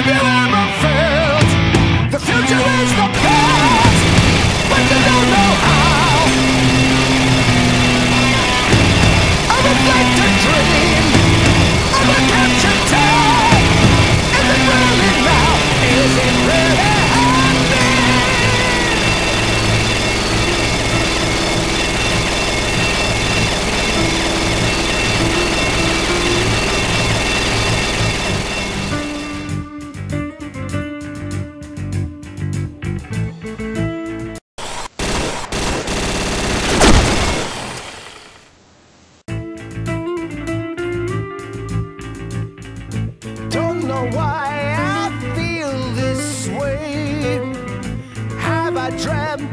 you ever felt the future is the past, but you don't know how? A reflected dream of a captured time. Is it really now? Is it really happening? Don't know why I feel this way. Have I dreamt